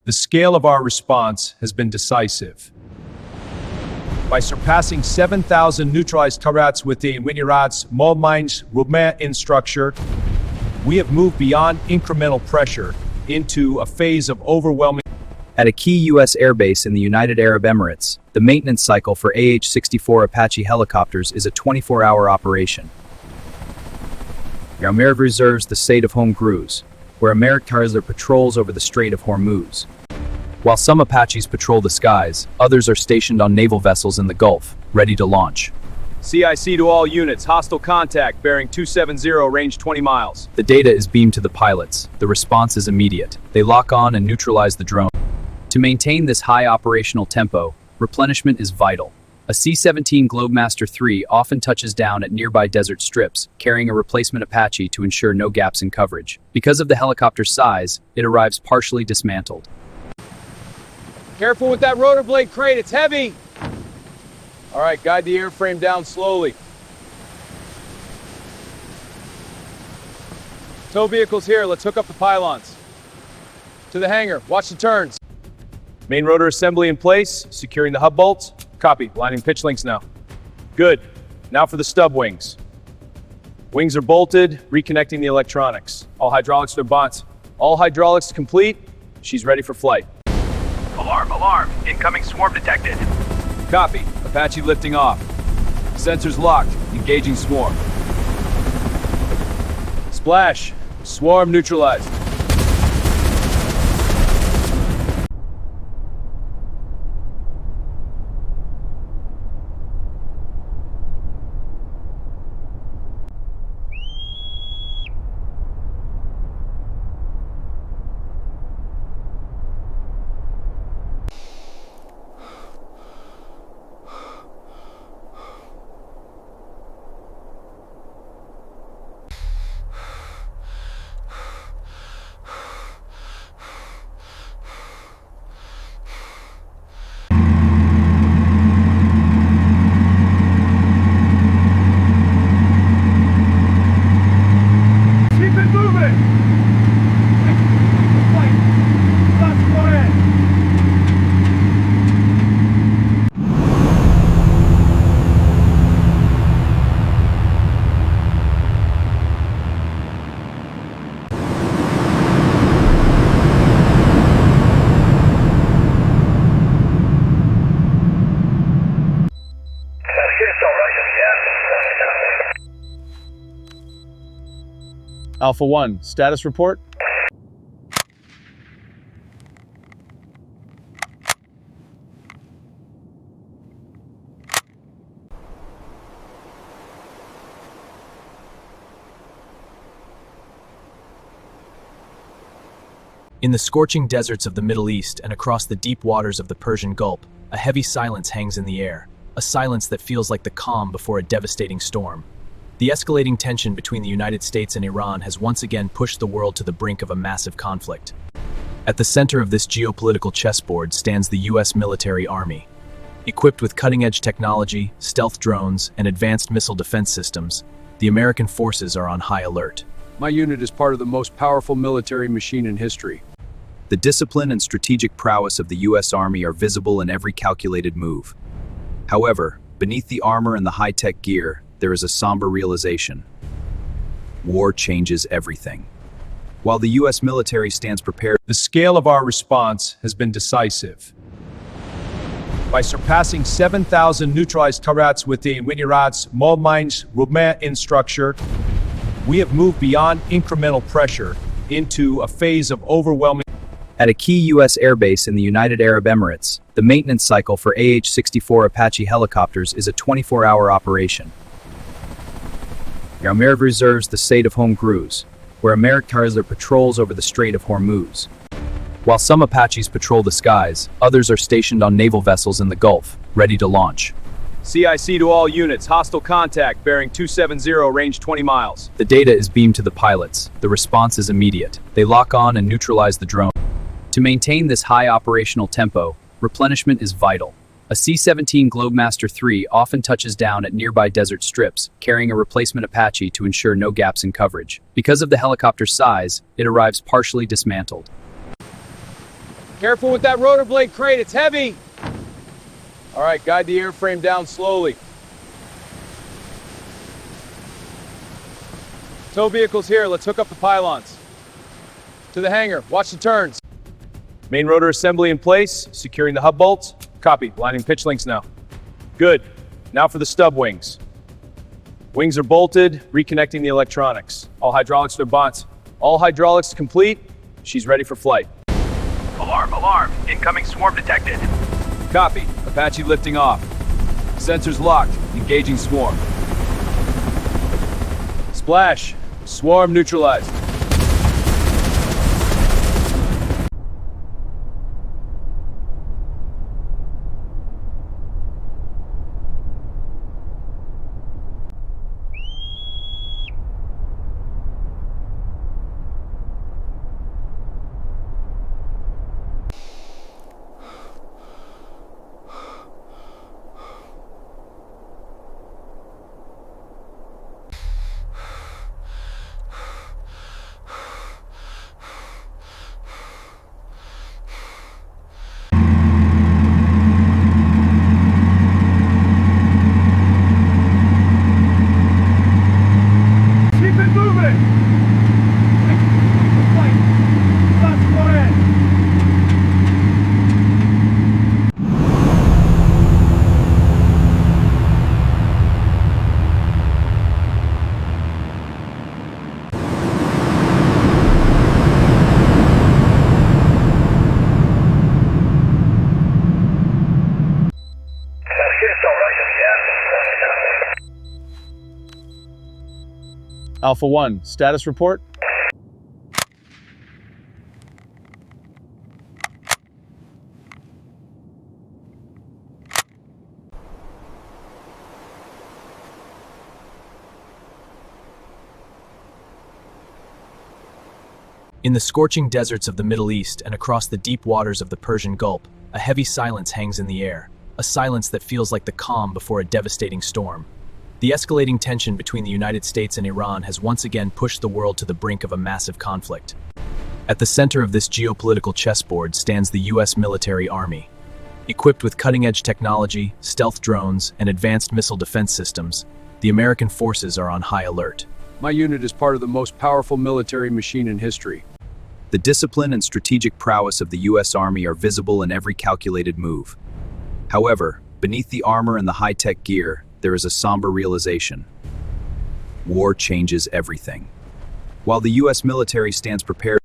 The scale of our response has been decisive. By surpassing 7,000 neutralized turrets within Iran's mines in structure, we have moved beyond incremental pressure into a phase of overwhelming. At a key U.S. airbase in the United Arab Emirates, the maintenance cycle for AH-64 Apache helicopters is a 24-hour operation. America reserves the Strait of Hormuz, where America patrols over the Strait of Hormuz. While some Apaches patrol the skies, others are stationed on naval vessels in the Gulf, ready to launch. CIC to all units, hostile contact, bearing 270, range 20 miles. The data is beamed to the pilots. The response is immediate. They lock on and neutralize the drone. To maintain this high operational tempo, replenishment is vital. A C-17 Globemaster III often touches down at nearby desert strips, carrying a replacement Apache to ensure no gaps in coverage. Because of the helicopter's size, it arrives partially dismantled. Careful with that rotor blade crate, it's heavy! All right, guide the airframe down slowly. Tow vehicles here, let's hook up the pylons. To the hangar, watch the turns. Main rotor assembly in place, securing the hub bolts. Copy, lining pitch links now. Good, now for the stub wings. Wings are bolted, reconnecting the electronics. All hydraulics to bonds. All hydraulics complete, she's ready for flight. Alarm, alarm, incoming swarm detected. Copy, Apache lifting off. Sensors locked, engaging swarm. Splash, swarm neutralized. Alpha 1, status report? In the scorching deserts of the Middle East and across the deep waters of the Persian Gulf, a heavy silence hangs in the air, a silence that feels like the calm before a devastating storm. The escalating tension between the United States and Iran has once again pushed the world to the brink of a massive conflict. At the center of this geopolitical chessboard stands the U.S. military army. Equipped with cutting-edge technology, stealth drones, and advanced missile defense systems, the American forces are on high alert. My unit is part of the most powerful military machine in history. The discipline and strategic prowess of the U.S. Army are visible in every calculated move. However, beneath the armor and the high-tech gear, there is a somber realization. War changes everything. While the U.S. military stands prepared, the scale of our response has been decisive. By surpassing 7,000 neutralized turrets within Iran's mines in structure, we have moved beyond incremental pressure into a phase of overwhelming. At a key U.S. airbase in the United Arab Emirates, the maintenance cycle for AH-64 Apache helicopters is a 24-hour operation. America reserves the Strait of Hormuz, where America patrols over the Strait of Hormuz. While some Apaches patrol the skies, others are stationed on naval vessels in the Gulf, ready to launch. CIC to all units, hostile contact, bearing 270, range 20 miles. The data is beamed to the pilots. The response is immediate. They lock on and neutralize the drone. To maintain this high operational tempo, replenishment is vital. A C-17 Globemaster III often touches down at nearby desert strips, carrying a replacement Apache to ensure no gaps in coverage. Because of the helicopter's size, it arrives partially dismantled. Careful with that rotor blade crate, it's heavy! All right, guide the airframe down slowly. Tow vehicles here, let's hook up the pylons. To the hangar, watch the turns. Main rotor assembly in place, securing the hub bolts. Copy, lining pitch links now. Good, now for the stub wings. Wings are bolted, reconnecting the electronics. All hydraulics to their bonds. All hydraulics complete, she's ready for flight. Alarm, alarm. Incoming swarm detected. Copy, Apache lifting off. Sensors locked, engaging swarm. Splash, swarm neutralized. Alpha 1, status report? In the scorching deserts of the Middle East and across the deep waters of the Persian Gulf, a heavy silence hangs in the air, a silence that feels like the calm before a devastating storm. The escalating tension between the United States and Iran has once again pushed the world to the brink of a massive conflict. At the center of this geopolitical chessboard stands the U.S. military army. Equipped with cutting-edge technology, stealth drones, and advanced missile defense systems, the American forces are on high alert. My unit is part of the most powerful military machine in history. The discipline and strategic prowess of the U.S. Army are visible in every calculated move. However, beneath the armor and the high-tech gear, there is a somber realization. War changes everything. While the U.S. military stands prepared